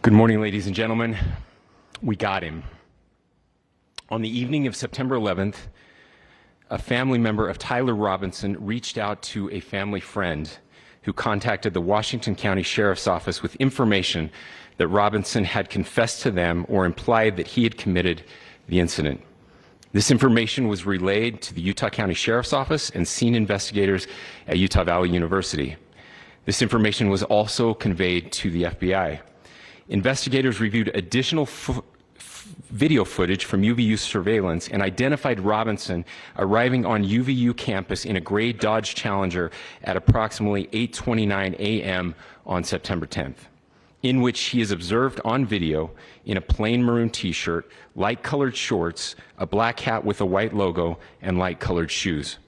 Good morning, ladies and gentlemen. We got him. On the evening of September 11th, a family member of Tyler Robinson reached out to a family friend who contacted the Washington County Sheriff's Office with information that Robinson had confessed to them or implied that he had committed the incident. This information was relayed to the Utah County Sheriff's Office and scene investigators at Utah Valley University. This information was also conveyed to the FBI. Investigators reviewed additional video footage from UVU surveillance and identified Robinson arriving on UVU campus in a gray Dodge Challenger at approximately 8:29 a.m. on September 10th, in which he is observed on video in a plain maroon t-shirt, light-colored shorts, a black hat with a white logo, and light-colored shoes.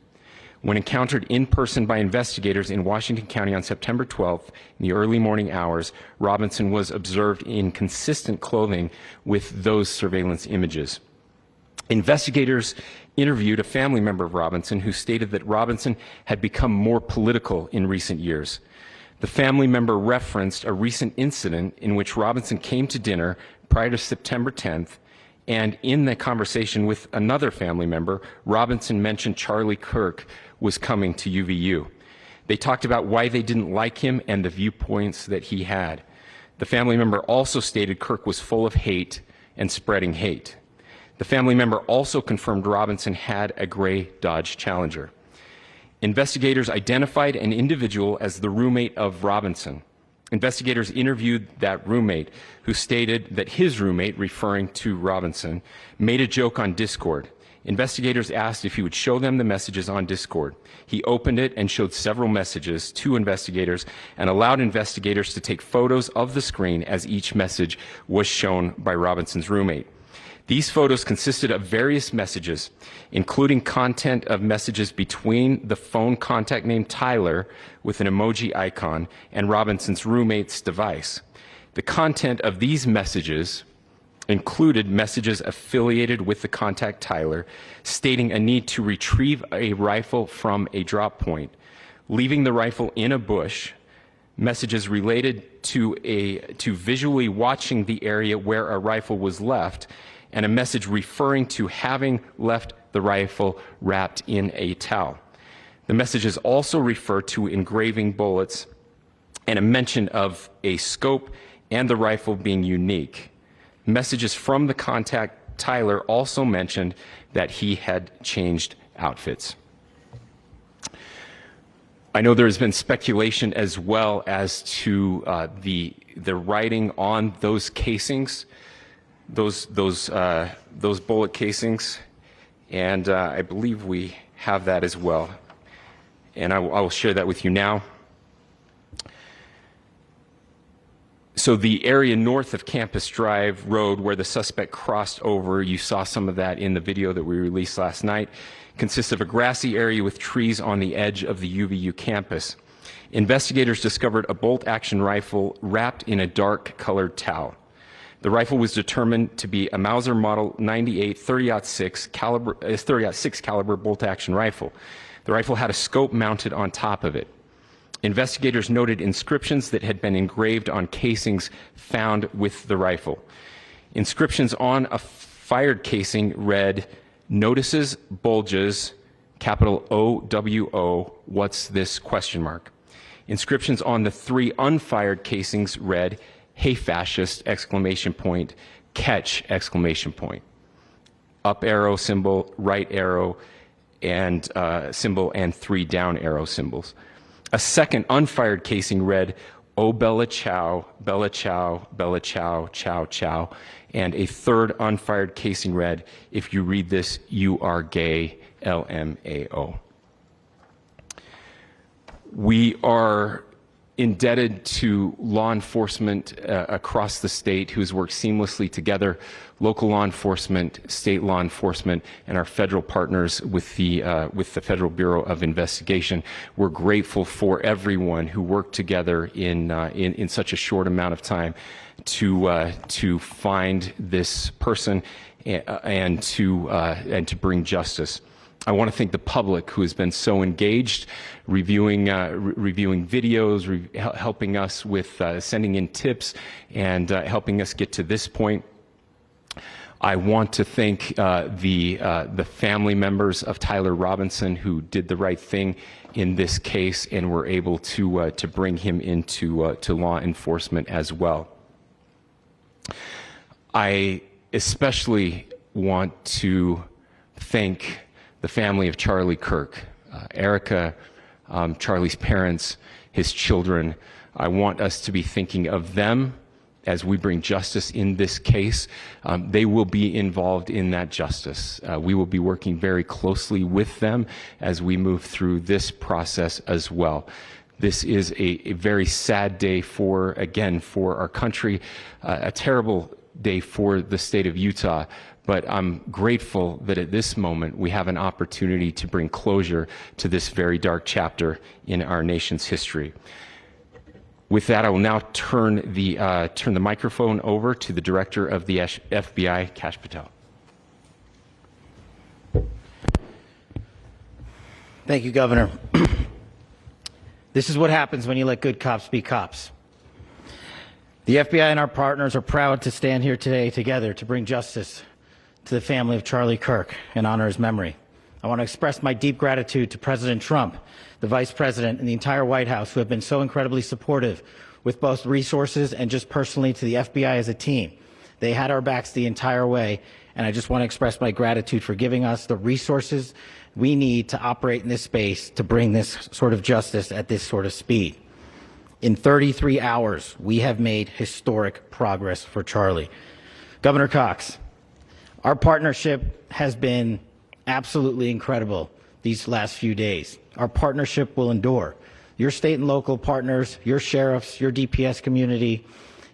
When encountered in person by investigators in Washington County on September 12th, in the early morning hours, Robinson was observed in consistent clothing with those surveillance images. Investigators interviewed a family member of Robinson who stated that Robinson had become more political in recent years. The family member referenced a recent incident in which Robinson came to dinner prior to September 10th, and in the conversation with another family member, Robinson mentioned Charlie Kirk was coming to UVU. They talked about why they didn't like him and the viewpoints that he had. The family member also stated Kirk was full of hate and spreading hate. The family member also confirmed Robinson had a gray Dodge Challenger. Investigators identified an individual as the roommate of Robinson. Investigators interviewed that roommate, who stated that his roommate, referring to Robinson, made a joke on Discord. Investigators asked if he would show them the messages on Discord. He opened it and showed several messages to investigators and allowed investigators to take photos of the screen as each message was shown by Robinson's roommate. These photos consisted of various messages, including content of messages between the phone contact named Tyler with an emoji icon and Robinson's roommate's device. The content of these messages included messages affiliated with the contact Tyler, stating a need to retrieve a rifle from a drop point, leaving the rifle in a bush, messages related to visually watching the area where a rifle was left, and a message referring to having left the rifle wrapped in a towel. The messages also refer to engraving bullets and a mention of a scope and the rifle being unique. Messages from the contact Tyler also mentioned that he had changed outfits. I know there has been speculation as well as to the writing on those casings, those bullet casings, and I believe we have that as well. And I will share that with you now. So the area north of Campus Drive Road where the suspect crossed over, you saw some of that in the video that we released last night, consists of a grassy area with trees on the edge of the UVU campus. Investigators discovered a bolt-action rifle wrapped in a dark-colored towel. The rifle was determined to be a Mauser Model 98 .30-06 caliber bolt-action rifle. The rifle had a scope mounted on top of it. Investigators noted inscriptions that had been engraved on casings found with the rifle. Inscriptions on a fired casing read, "Notices, bulges, capital OWO, what's this?" ? Inscriptions on the three unfired casings read, "Hey fascist!" ! Catch! ! Up arrow symbol, right arrow and symbol, and three down arrow symbols. A second unfired casing read, "Oh Bella Chow, Bella Chow, Bella Chow, Chow Chow," and a third unfired casing read, "If you read this, you are gay, LMAO." We are indebted to law enforcement across the state who's worked seamlessly together, local law enforcement, state law enforcement, and our federal partners with the Federal Bureau of Investigation. We're grateful for everyone who worked together in such a short amount of time to find this person and to bring justice. I want to thank the public who has been so engaged, reviewing videos, helping us with sending in tips, and helping us get to this point. I want to thank the family members of Tyler Robinson who did the right thing in this case and were able to bring him into to law enforcement as well. I especially want to thank the family of Charlie Kirk, Erica, Charlie's parents, his children. I want us to be thinking of them as we bring justice in this case. They will be involved in that justice. We will be working very closely with them as we move through this process as well. This is a very sad day for our country, a terrible day for the state of Utah, but I'm grateful that at this moment we have an opportunity to bring closure to this very dark chapter in our nation's history. With that, I will now turn the microphone over to the Director of the FBI, Kash Patel. Thank you, Governor. This is what happens when you let good cops be cops. The FBI and our partners are proud to stand here today together to bring justice to the family of Charlie Kirk and honor his memory. I want to express my deep gratitude to President Trump, the Vice President, and the entire White House who have been so incredibly supportive with both resources and just personally to the FBI as a team. They had our backs the entire way, and I just want to express my gratitude for giving us the resources we need to operate in this space to bring this sort of justice at this sort of speed. In 33 hours, we have made historic progress for Charlie. Governor Cox, our partnership has been absolutely incredible these last few days. Our partnership will endure. Your state and local partners, your sheriffs, your DPS community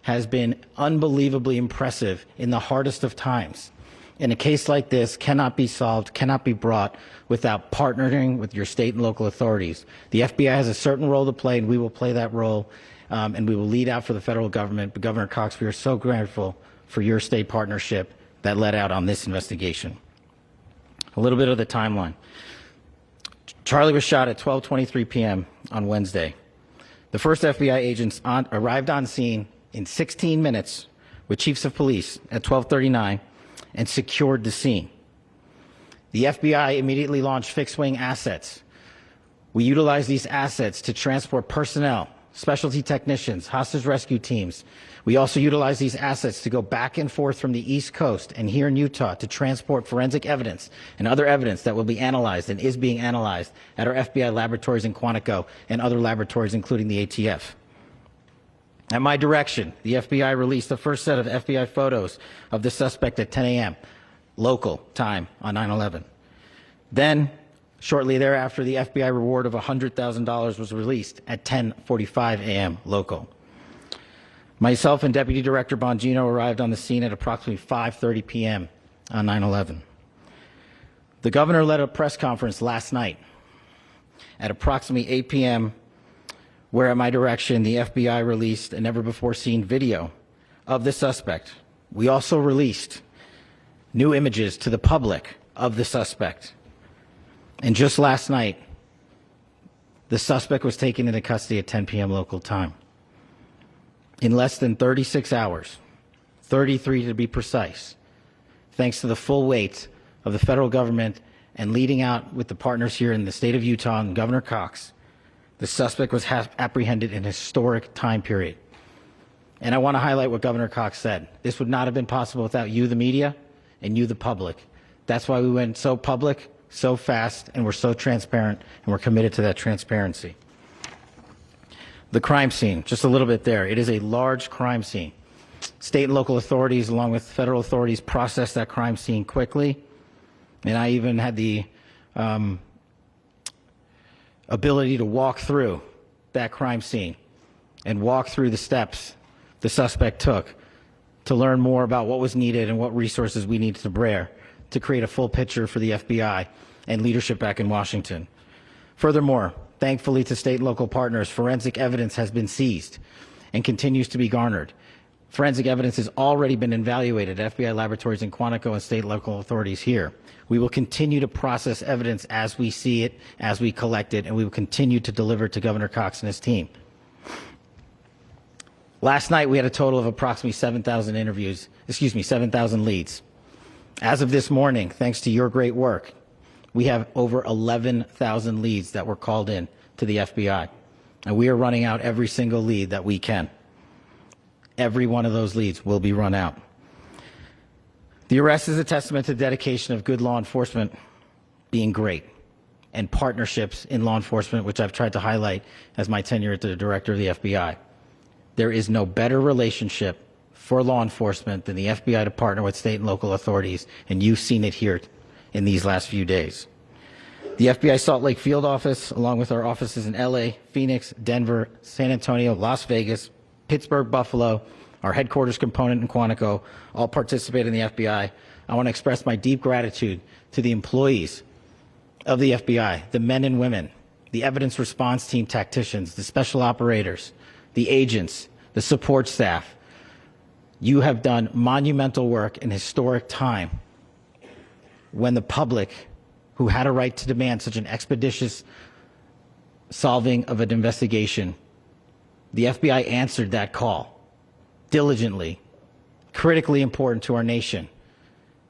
has been unbelievably impressive in the hardest of times. And a case like this cannot be solved, cannot be brought without partnering with your state and local authorities. The FBI has a certain role to play, and we will play that role, and we will lead out for the federal government. But Governor Cox, we are so grateful for your state partnership that led out on this investigation. A little bit of the timeline. Charlie was shot at 12:23 p.m. on Wednesday. The first FBI agents arrived on scene in 16 minutes with chiefs of police at 12:39 and secured the scene. The FBI immediately launched fixed-wing assets. We utilized these assets to transport personnel, specialty technicians, hostage rescue teams. We also utilized these assets to go back and forth from the East Coast and here in Utah to transport forensic evidence and other evidence that will be analyzed and is being analyzed at our FBI laboratories in Quantico and other laboratories, including the ATF. At my direction, the FBI released the first set of FBI photos of the suspect at 10 a.m. local time on 9/11. Then, shortly thereafter, the FBI reward of $100,000 was released at 10:45 a.m. local. Myself and Deputy Director Bongino arrived on the scene at approximately 5:30 p.m. on 9/11. The governor led a press conference last night at approximately 8 p.m., where at my direction, the FBI released a never-before-seen video of the suspect. We also released new images to the public of the suspect. And just last night, the suspect was taken into custody at 10 p.m. local time. In less than 36 hours, 33 to be precise, thanks to the full weight of the federal government and leading out with the partners here in the state of Utah and Governor Cox, the suspect was apprehended in a historic time period. And I want to highlight what Governor Cox said. This would not have been possible without you, the media, and you, the public. That's why we went so public, so fast, and we're so transparent, and we're committed to that transparency. The crime scene, just a little bit there. It is a large crime scene. State and local authorities, along with federal authorities, processed that crime scene quickly. And I even had the ability to walk through that crime scene and walk through the steps the suspect took to learn more about what was needed and what resources we needed to bear to create a full picture for the FBI and leadership back in Washington. Furthermore, thankfully to state and local partners, forensic evidence has been seized and continues to be garnered Forensic evidence has already been evaluated at FBI laboratories in Quantico and state and local authorities here. We will continue to process evidence as we see it, as we collect it, and we will continue to deliver to Governor Cox and his team. Last night, we had a total of approximately 7,000 7,000 leads. As of this morning, thanks to your great work, we have over 11,000 leads that were called in to the FBI. And we are running out every single lead that we can. Every one of those leads will be run out. The arrest is a testament to the dedication of good law enforcement being great and partnerships in law enforcement, which I've tried to highlight as my tenure as the director of the FBI. There is no better relationship for law enforcement than the FBI to partner with state and local authorities, and you've seen it here in these last few days. The FBI Salt Lake field office, along with our offices in LA, Phoenix, Denver, San Antonio, Las Vegas, Pittsburgh, Buffalo, our headquarters component in Quantico, all participate in the FBI. I want to express my deep gratitude to the employees of the FBI, the men and women, the evidence response team tacticians, the special operators, the agents, the support staff. You have done monumental work in historic time when the public, who had a right to demand such an expeditious solving of an investigation, the FBI answered that call diligently, critically important to our nation,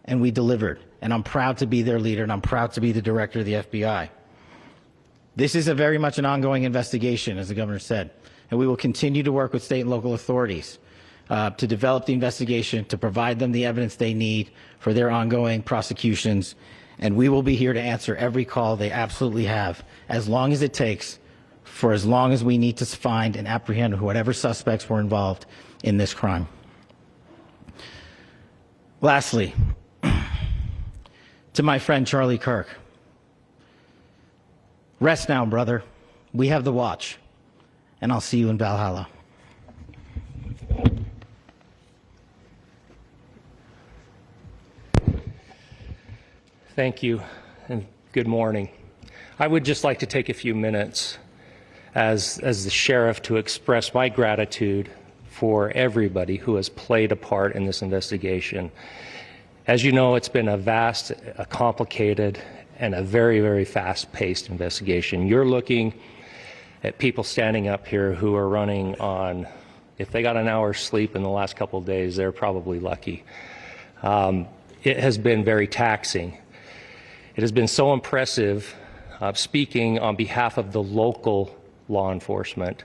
and we delivered. And I'm proud to be their leader, and I'm proud to be the director of the FBI. This is very much an ongoing investigation, as the governor said, and we will continue to work with state and local authorities to develop the investigation, to provide them the evidence they need for their ongoing prosecutions, and we will be here to answer every call they absolutely have, as long as it takes, for as long as we need to find and apprehend whatever suspects were involved in this crime. Lastly, to my friend Charlie Kirk, rest now, brother. We have the watch, and I'll see you in Valhalla. Thank you, and good morning. I would just like to take a few minutes as the sheriff to express my gratitude for everybody who has played a part in this investigation. As you know, it's been a vast, a complicated, and a very, very fast-paced investigation. You're looking at people standing up here who are running on, if they got an hour's sleep in the last couple of days, they're probably lucky. It has been very taxing. It has been so impressive, speaking on behalf of the local law enforcement,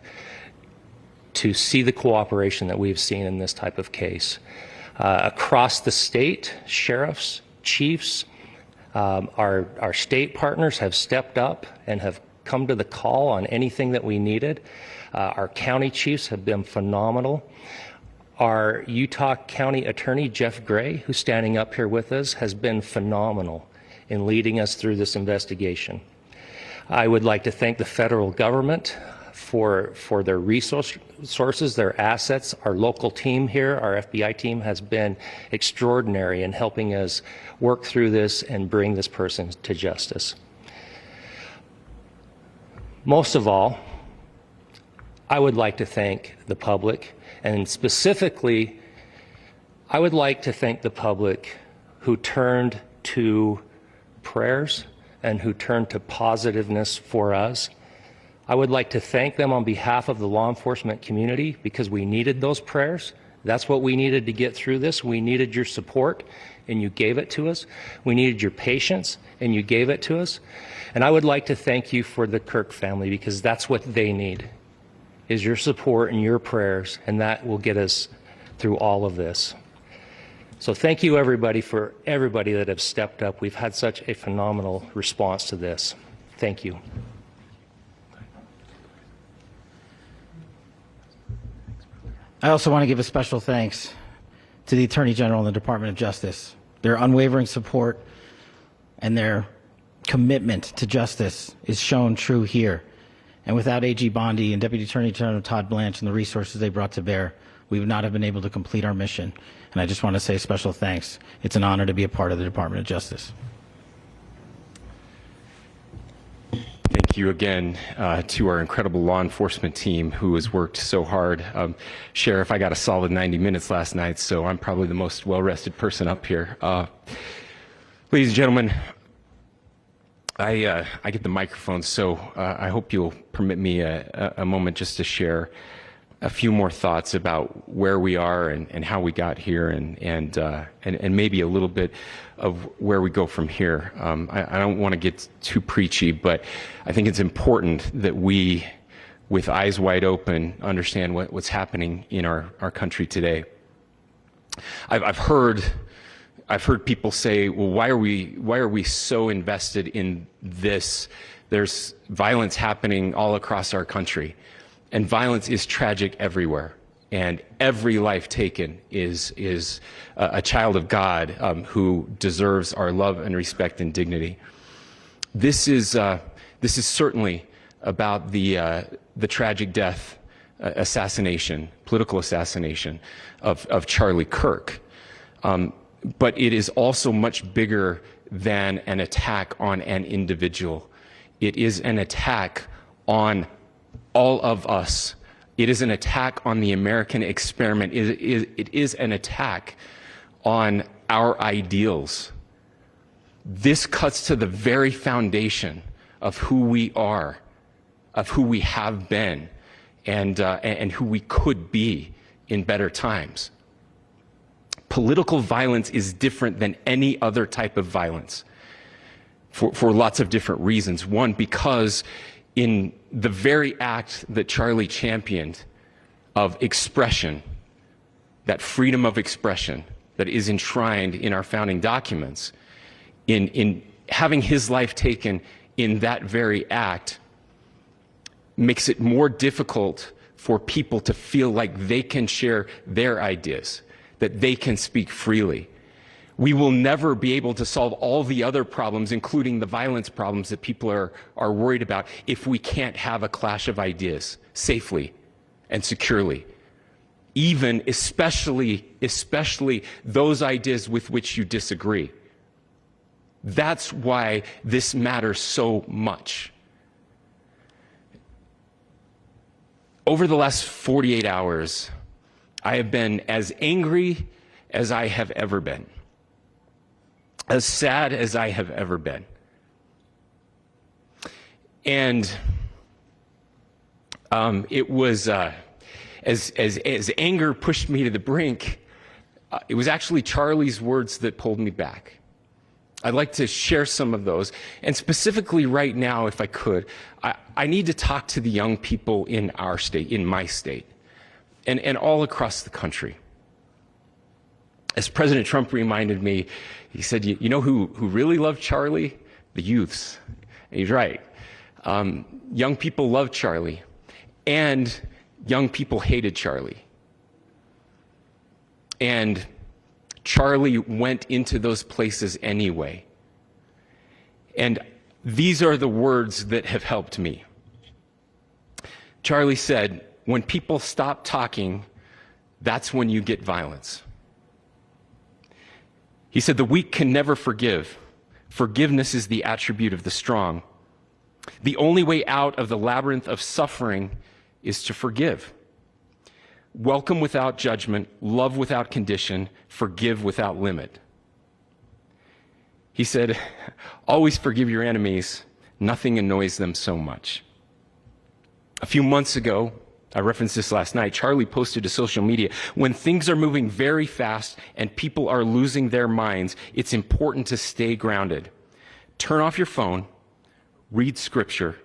to see the cooperation that we've seen in this type of case. Across the state, sheriffs, chiefs, our state partners have stepped up and have come to the call on anything that we needed. Our county chiefs have been phenomenal. Our Utah County Attorney, Jeff Gray, who's standing up here with us, has been phenomenal in leading us through this investigation. I would like to thank the federal government for their resources, their assets. Our local team here, our FBI team, has been extraordinary in helping us work through this and bring this person to justice. Most of all, I would like to thank the public, and specifically, I would like to thank the public who turned to prayers and who turned to positiveness for us. I would like to thank them on behalf of the law enforcement community, because we needed those prayers. That's what we needed to get through this. We needed your support, and you gave it to us. We needed your patience, and you gave it to us. And I would like to thank you for the Kirk family, because that's what they need, is your support and your prayers, and that will get us through all of this. So thank you, everybody, for everybody that have stepped up. We've had such a phenomenal response to this. Thank you. I also want to give a special thanks to the Attorney General and the Department of Justice. Their unwavering support and their commitment to justice is shown true here. And without AG Bondi and Deputy Attorney General Todd Blanche and the resources they brought to bear, we would not have been able to complete our mission. And I just want to say special thanks. It's an honor to be a part of the Department of Justice. Thank thank you again to our incredible law enforcement team who has worked so hard. Sheriff, I got a solid 90 minutes last night, so I'm probably the most well-rested person up here. Ladies and gentlemen, I get the microphone, so I hope you'll permit me a moment just to share a few more thoughts about where we are and how we got here, and maybe a little bit of where we go from here. I don't want to get too preachy, but I think it's important that we, with eyes wide open, understand what's happening in our country today. I've heard people say, well, why are we so invested in this? There's violence happening all across our country, and violence is tragic everywhere. And every life taken is a child of God who deserves our love and respect and dignity. This is certainly about the tragic death, political assassination of Charlie Kirk. But it is also much bigger than an attack on an individual. It is an attack on all of us. It is an attack on the American experiment. It is an attack on our ideals. This cuts to the very foundation of who we are, of who we have been, and who we could be in better times. Political violence is different than any other type of violence for lots of different reasons. One, because in the very act that Charlie championed of expression, that freedom of expression that is enshrined in our founding documents, in having his life taken in that very act, makes it more difficult for people to feel like they can share their ideas, that they can speak freely. We will never be able to solve all the other problems, including the violence problems that people are worried about, if we can't have a clash of ideas safely and securely. Especially those ideas with which you disagree. That's why this matters so much. Over the last 48 hours, I have been as angry as I have ever been, as sad as I have ever been. And it was, as anger pushed me to the brink, it was actually Charlie's words that pulled me back. I'd like to share some of those. And specifically right now, if I could, I need to talk to the young people in our state, in my state, and all across the country. As President Trump reminded me, he said, you know who really loved Charlie? The youths. And he's right. Young people loved Charlie, and young people hated Charlie. And Charlie went into those places anyway. And these are the words that have helped me. Charlie said, when people stop talking, that's when you get violence. He said, the weak can never forgive. Forgiveness is the attribute of the strong. The only way out of the labyrinth of suffering is to forgive. Welcome without judgment, love without condition, forgive without limit. He said, always forgive your enemies. Nothing annoys them so much. A few months ago, I referenced this last night, Charlie posted to social media, when things are moving very fast and people are losing their minds, it's important to stay grounded. Turn off your phone, read scripture,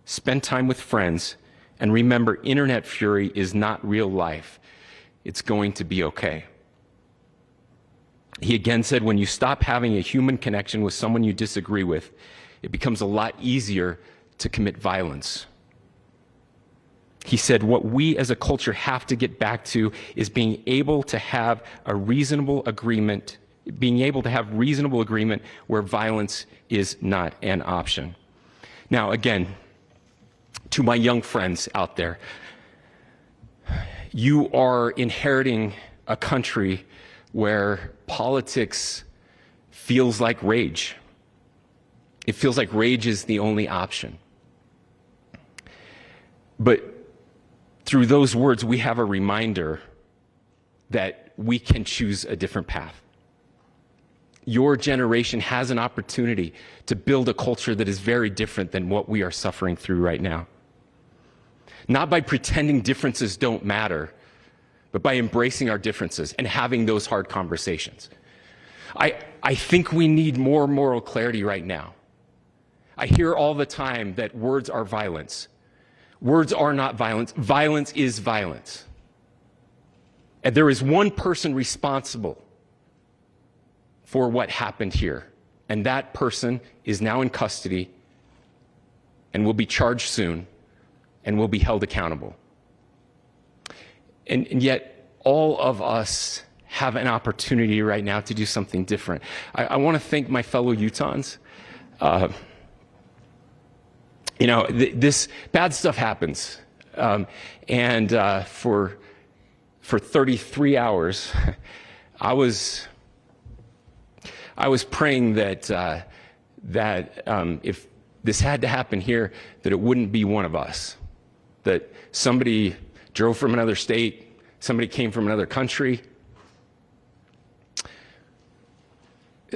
spend time with friends, and remember, internet fury is not real life. It's going to be okay. He again said, when you stop having a human connection with someone you disagree with, it becomes a lot easier to commit violence. He said, what we as a culture have to get back to is being able to have a reasonable agreement, where violence is not an option. Now, again, to my young friends out there, you are inheriting a country where politics feels like rage. It feels like rage is the only option. But through those words, we have a reminder that we can choose a different path. Your generation has an opportunity to build a culture that is very different than what we are suffering through right now. Not by pretending differences don't matter, but by embracing our differences and having those hard conversations. I think we need more moral clarity right now. I hear all the time that words are violence. Words are not violence. Violence is violence. And there is one person responsible for what happened here. And that person is now in custody and will be charged soon and will be held accountable. And yet, all of us have an opportunity right now to do something different. I want to thank my fellow Utahns. This bad stuff happens. For 33 hours, I was praying that if this had to happen here, that it wouldn't be one of us. That somebody drove from another state, somebody came from another country.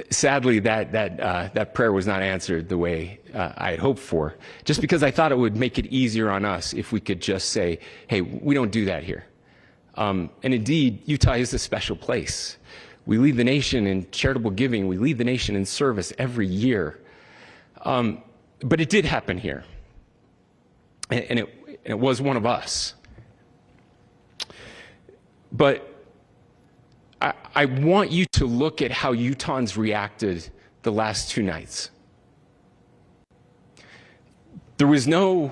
Sadly, that prayer was not answered the way I had hoped for, just because I thought it would make it easier on us if we could just say, hey, we don't do that here. And indeed, Utah is a special place. We lead the nation in charitable giving. We lead the nation in service every year. But it did happen here. And it was one of us. But I want you to look at how Utahns reacted the last 2 nights. There was no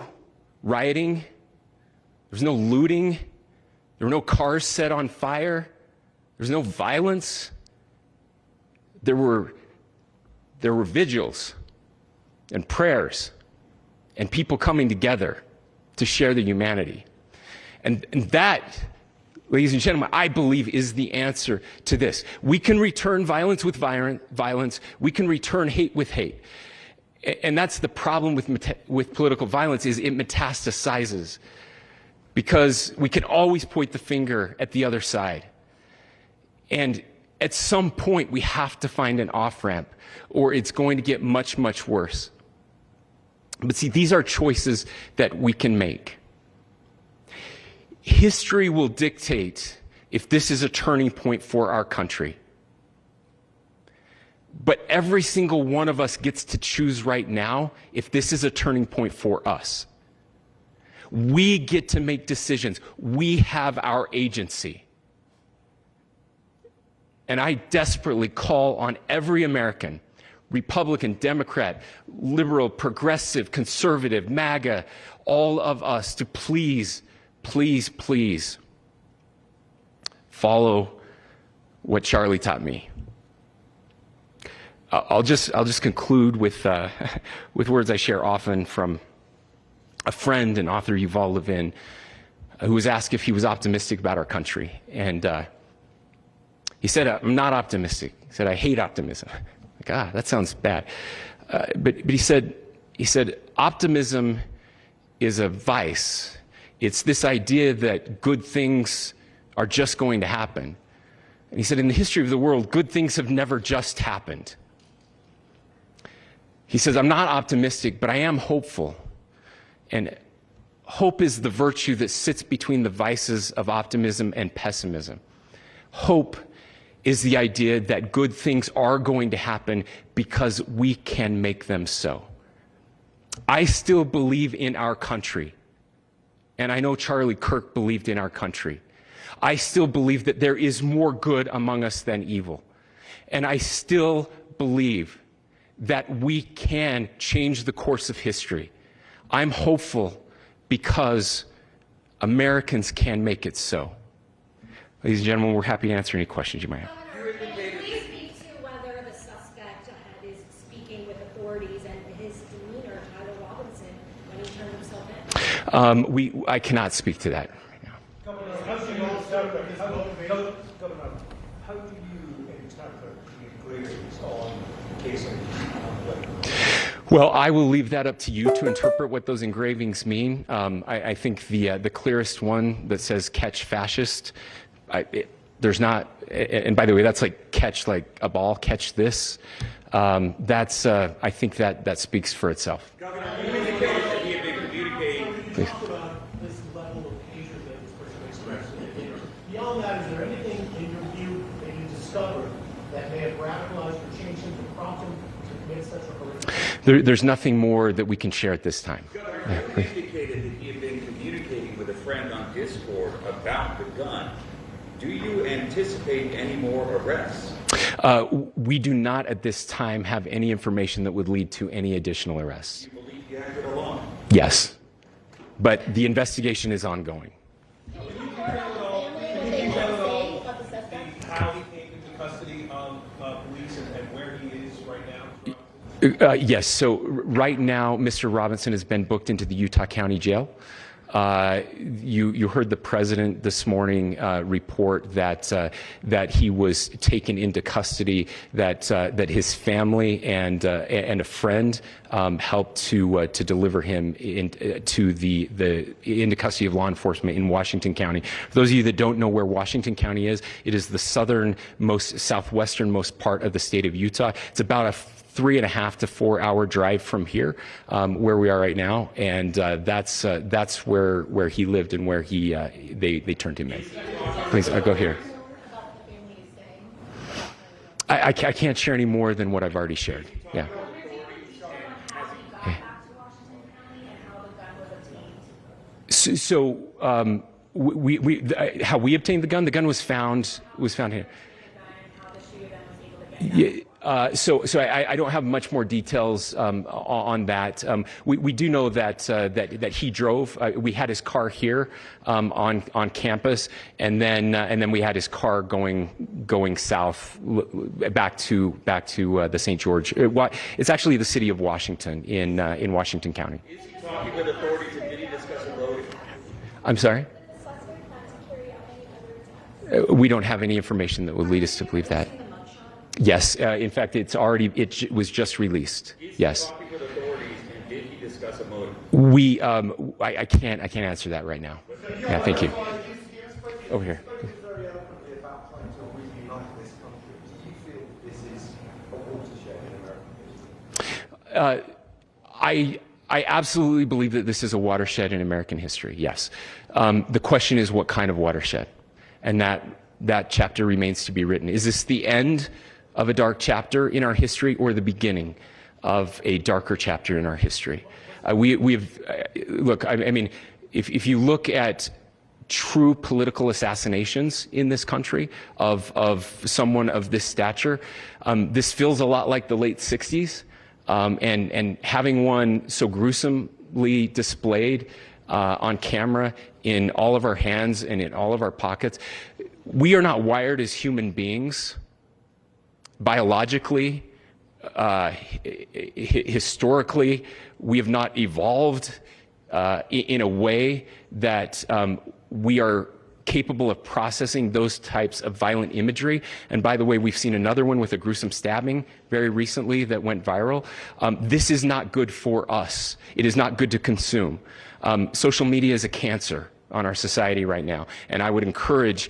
rioting. There was no looting. There were no cars set on fire. There was no violence. There were vigils and prayers and people coming together to share the humanity. And that, ladies and gentlemen, I believe is the answer to this. We can return violence with violence. We can return hate with hate. And that's the problem with political violence, is it metastasizes. Because we can always point the finger at the other side. And at some point, we have to find an off-ramp, or it's going to get much, much worse. But see, these are choices that we can make. History will dictate if this is a turning point for our country. But every single one of us gets to choose right now if this is a turning point for us. We get to make decisions. We have our agency. And I desperately call on every American, Republican, Democrat, liberal, progressive, conservative, MAGA, all of us to please, please, please follow what Charlie taught me. I'll just conclude with words I share often from a friend and author, Yuval Levin, who was asked if he was optimistic about our country. And he said, I'm not optimistic. He said, I hate optimism. Like, that sounds bad. But he said, optimism is a vice. It's this idea that good things are just going to happen. And he said, in the history of the world, good things have never just happened. He says, I'm not optimistic, but I am hopeful. And hope is the virtue that sits between the vices of optimism and pessimism. Hope is the idea that good things are going to happen because we can make them so. I still believe in our country. And I know Charlie Kirk believed in our country. I still believe that there is more good among us than evil. And I still believe that we can change the course of history. I'm hopeful because Americans can make it so. Ladies and gentlemen, we're happy to answer any questions you might have. Governor, can you speak to whether the suspect is speaking with authorities and his demeanor, Tyler Robinson, when he turned himself in? I cannot speak to that right now. Governor, how do you interpret the agreements on the case of Well, I will leave that up to you to interpret what those engravings mean. I think the clearest one that says "catch fascist," there's not, and by the way, that's like catch like a ball, catch this. That's I think that speaks for itself. Governor, you indicated that he had been communicating. Please. Talk about this level of hatred that this person expressed. Beyond that, is there anything in your view that you discovered that may have radicalized or changed him to prompt him to commit such a horrific? There's nothing more that we can share at this time. Governor, you indicated that he had been communicating with a friend on Discord about the gun. Do you anticipate any more arrests? We do not at this time have any information that would lead to any additional arrests. You believe he acted alone? Yes, but the investigation is ongoing. How he came into custody of police and where he is right now? Yes, so right now, Mr. Robinson has been booked into the Utah County Jail. You heard the president this morning report that he was taken into custody, that his family and a friend helped to deliver him into custody of law enforcement in Washington County. For those of you that don't know where Washington County is, it is the southwesternmost part of the state of Utah. It's about a 3.5 to 4 hour drive from here, where we are right now, and that's where he lived and where they turned him in. Please, go here. I can't share any more than what I've already shared. Yeah. So how we obtained the gun? The gun was found here. Yeah. So I don't have much more details on that. We do know that he drove. We had his car here on campus, and then we had his car going south back to the St. George. It's actually the city of Washington in Washington County. Is he talking with authorities, and did he discuss a motive? I'm sorry? We don't have any information that would lead us to believe that. Yes, in fact, it was just released. Yes. Talking with authorities, and did he discuss a motive? I can't answer that right now. Yeah, thank you. Over here. I absolutely believe that this is a watershed in American history. Yes. The question is, what kind of watershed? And that chapter remains to be written. Is this the end of a dark chapter in our history, or the beginning of a darker chapter in our history? Look, I mean, if you look at true political assassinations in this country of someone of this stature, this feels a lot like the late 60s, and having one so gruesomely displayed on camera in all of our hands and in all of our pockets. We are not wired as human beings biologically, historically. We have not evolved in a way that we are capable of processing those types of violent imagery. And by the way, we've seen another one with a gruesome stabbing very recently that went viral. This is not good for us. It is not good to consume. Social media is a cancer on our society right now. And I would encourage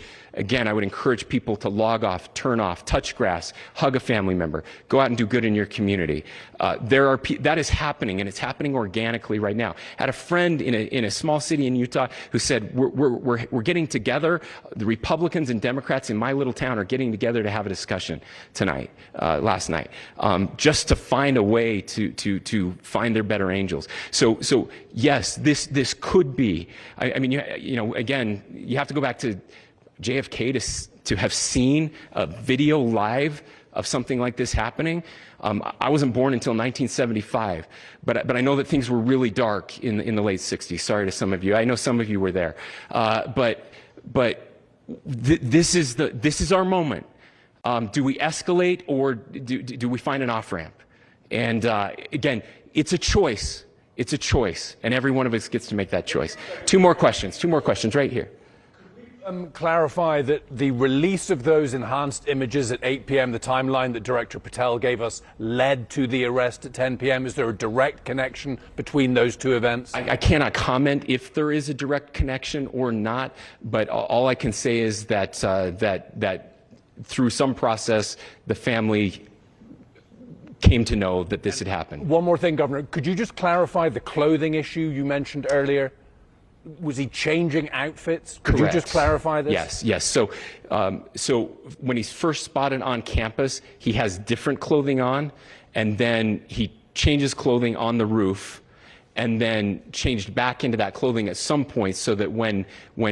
people to log off, turn off, touch grass, hug a family member, go out and do good in your community. That is happening, and it's happening organically right now. I had a friend in a small city in Utah who said, we're getting together, the Republicans and Democrats in my little town are getting together to have a discussion last night, just to find a way to find their better angels. So yes, this could be, I mean, again, you have to go back to JFK to have seen a video live of something like this happening. I wasn't born until 1975, but I know that things were really dark in the late 60s. Sorry to some of you. I know some of you were there. But this is our moment. Do we escalate, or do we find an off-ramp? And again, it's a choice. It's a choice, and every one of us gets to make that choice. Two more questions right here. Could we Clarify that the release of those enhanced images at 8 p.m., the timeline that Director Patel gave us, led to the arrest at 10 p.m. Is there a direct connection between those two events? I cannot comment if there is a direct connection or not, but all I can say is that that through some process, the family came to know that this had happened. One more thing, Governor. Could you just clarify the clothing issue you mentioned earlier? Was he changing outfits? Could Correct. you just clarify this? Yes. So when he's first spotted on campus, he has different clothing on, and then he changes clothing on the roof, and then changed back into that clothing at some point, so that when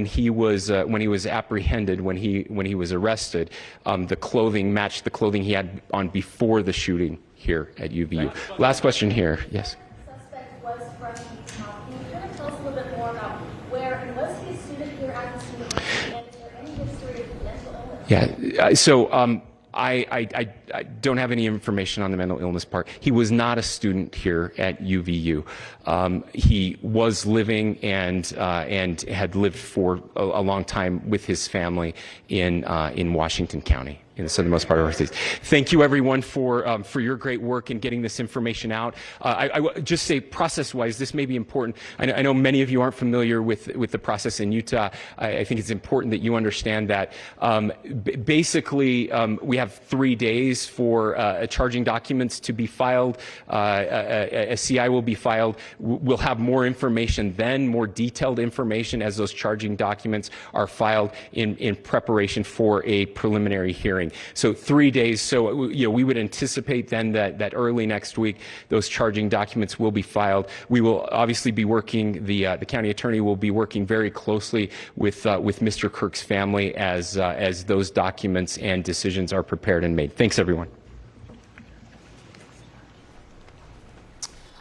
he was apprehended, when he was arrested, the clothing matched the clothing he had on before the shooting here at UVU. Last question here. Yes. Suspect was from Utah. Can you kind of tell us a little bit more about where, and was he a student here at the university, and is there any history of mental illness? Yeah. So I don't have any information on the mental illness part. He was not a student here at UVU. He was living and had lived for a long time with his family in Washington County, in the southernmost part of our state. Thank you, everyone, for your great work in getting this information out. I would just say, process-wise, this may be important. I know many of you aren't familiar with the process in Utah. I think it's important that you understand that. Basically, we have 3 days for charging documents to be filed. A CI will be filed. We'll have more information then, more detailed information as those charging documents are filed in preparation for a preliminary hearing. So 3 days. So we would anticipate then that early next week those charging documents will be filed. We will obviously be working. The county attorney will be working very closely with Mr. Kirk's family as those documents and decisions are prepared and made. Thanks, everyone.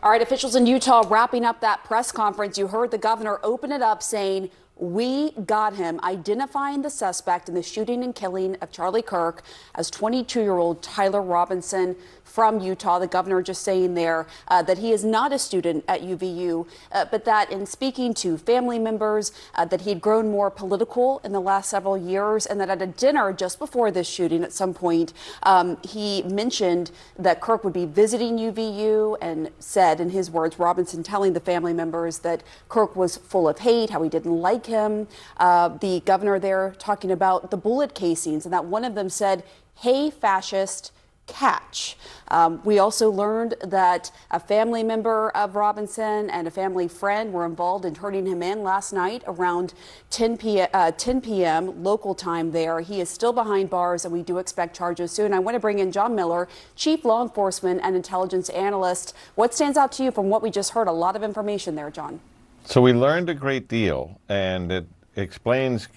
All right, officials in Utah wrapping up that press conference. You heard the governor open it up saying, "We got him," identifying the suspect in the shooting and killing of Charlie Kirk as 22-year-old Tyler Robinson from Utah. The governor just saying there that he is not a student at UVU, but that in speaking to family members, that he had grown more political in the last several years, and that at a dinner just before this shooting at some point, he mentioned that Kirk would be visiting UVU and said, in his words, Robinson telling the family members that Kirk was full of hate, how he didn't like him. The governor there talking about the bullet casings and that one of them said, "Hey, fascist, catch." We also learned that a family member of Robinson and a family friend were involved in turning him in last night around 10 p.m. local time there. He is still behind bars, and we do expect charges soon. I want to bring in John Miller, Chief Law Enforcement and Intelligence Analyst. What stands out to you from what we just heard? A lot of information there, John. So we learned a great deal, and it explains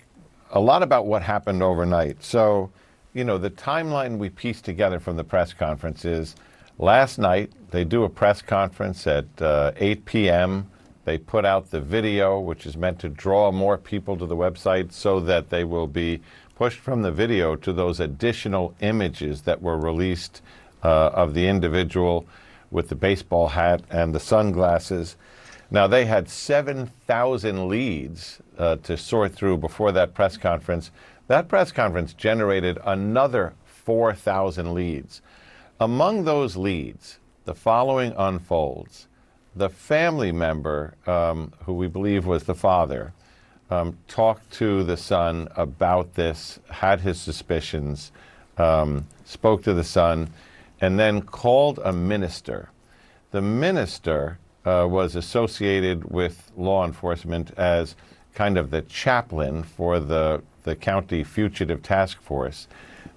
a lot about what happened overnight. So, the timeline we pieced together from the press conference is last night they do a press conference at 8 p.m. They put out the video, which is meant to draw more people to the website so that they will be pushed from the video to those additional images that were released of the individual with the baseball hat and the sunglasses. Now, they had 7,000 leads to sort through before that press conference. That press conference generated another 4,000 leads. Among those leads, the following unfolds. The family member, who we believe was the father, talked to the son about this, had his suspicions, spoke to the son, and then called a minister. The minister was associated with law enforcement as kind of the chaplain for the county fugitive task force.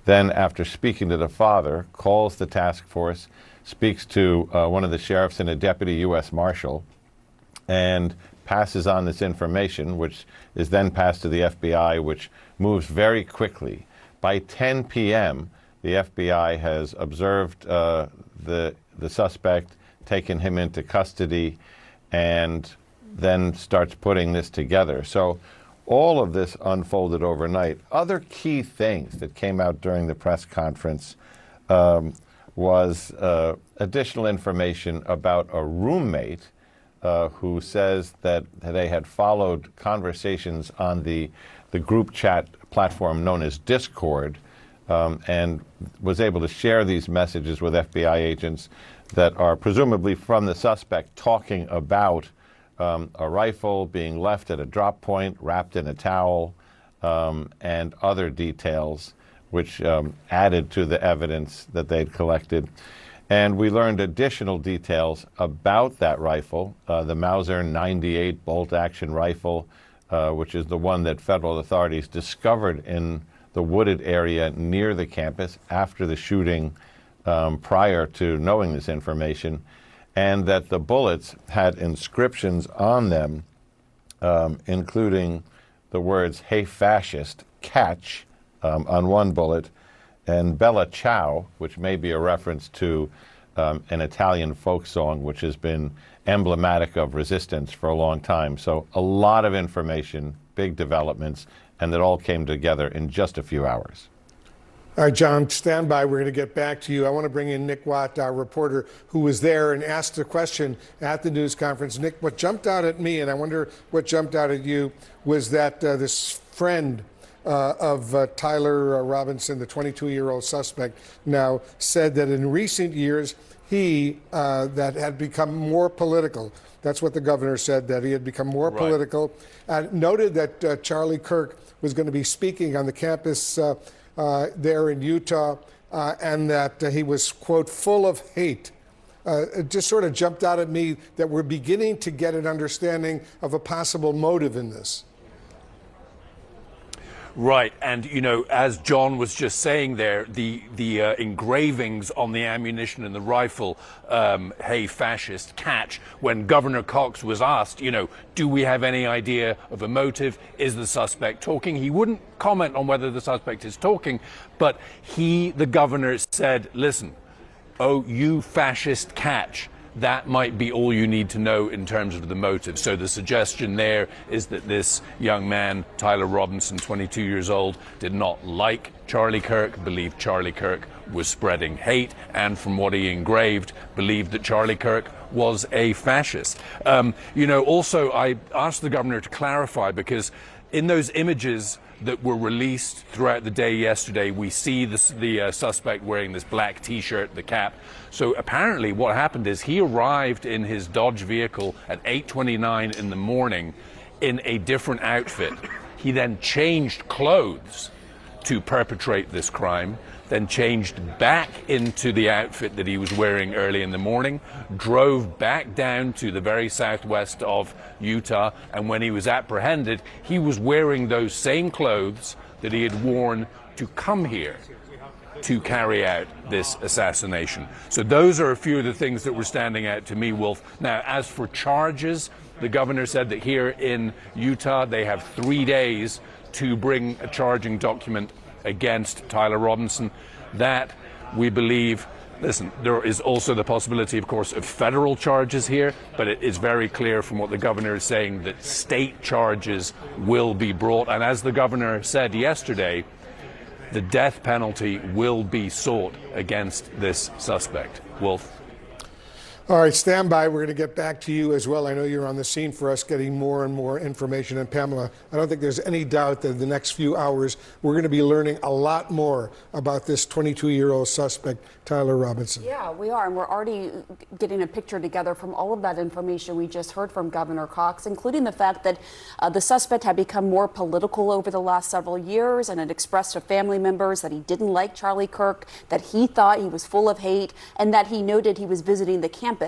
Then, after speaking to the father, calls the task force, speaks to one of the sheriffs and a deputy U.S. Marshal, and passes on this information, which is then passed to the FBI, which moves very quickly. By 10 p.m., the FBI has observed the suspect, taken him into custody, and then starts putting this together. So all of this unfolded overnight. Other key things that came out during the press conference was additional information about a roommate who says that they had followed conversations on the the group chat platform known as Discord, and was able to share these messages with FBI agents that are presumably from the suspect talking about a rifle being left at a drop point, wrapped in a towel, and other details which added to the evidence that they'd collected. And we learned additional details about that rifle, the Mauser 98 bolt-action rifle, which is the one that federal authorities discovered in the wooded area near the campus after the shooting, prior to knowing this information, and that the bullets had inscriptions on them, including the words, "Hey fascist, catch," on one bullet, and "Bella Ciao," which may be a reference to an Italian folk song which has been emblematic of resistance for a long time. So a lot of information, big developments, and it all came together in just a few hours. All right, John, stand by. We're going to get back to you. I want to bring in Nick Watt, our reporter, who was there and asked a question at the news conference. Nick, what jumped out at me, and I wonder what jumped out at you, was that this friend of Tyler Robinson, the 22-year-old suspect, now said that in recent years he that had become more political. That's what the governor said, that he had become more political. Noted that Charlie Kirk was going to be speaking on the campus there in Utah, and that he was, quote, full of hate. It just sort of jumped out at me that we're beginning to get an understanding of a possible motive in this. Right, and you know, as John was just saying there, the engravings on the ammunition and the rifle, "Hey fascist, catch," when Governor Cox was asked, you know, do we have any idea of a motive? Is the suspect talking? He wouldn't comment on whether the suspect is talking, but the governor said, listen, oh, you fascist, catch. That might be all you need to know in terms of the motive. So the suggestion there is that this young man, Tyler Robinson, 22 years old, did not like Charlie Kirk, believed Charlie Kirk was spreading hate, and from what he engraved, believed that Charlie Kirk was a fascist. You know, also I asked the governor to clarify, because in those images that were released throughout the day yesterday, we see the suspect wearing this black T-shirt, the cap. So apparently what happened is he arrived in his Dodge vehicle at 8:29 in the morning in a different outfit. He then changed clothes to perpetrate this crime, then changed back into the outfit that he was wearing early in the morning, drove back down to the very southwest of Utah, and when he was apprehended, he was wearing those same clothes that he had worn to come here to carry out this assassination. So those are a few of the things that were standing out to me, Wolf. Now, as for charges, the governor said that here in Utah, they have 3 days to bring a charging document against Tyler Robinson. That, we believe, listen, there is also the possibility, of course, of federal charges here, but it is very clear from what the governor is saying that state charges will be brought. And as the governor said yesterday, the death penalty will be sought against this suspect. Wolf. All right, stand by. We're going to get back to you as well. I know you're on the scene for us, getting more and more information. And Pamela, I don't think there's any doubt that in the next few hours, we're going to be learning a lot more about this 22-year-old suspect, Tyler Robinson. Yeah, we are. And we're already getting a picture together from all of that information we just heard from Governor Cox, including the fact that the suspect had become more political over the last several years and had expressed to family members that he didn't like Charlie Kirk, that he thought he was full of hate, and that he noted he was visiting the campus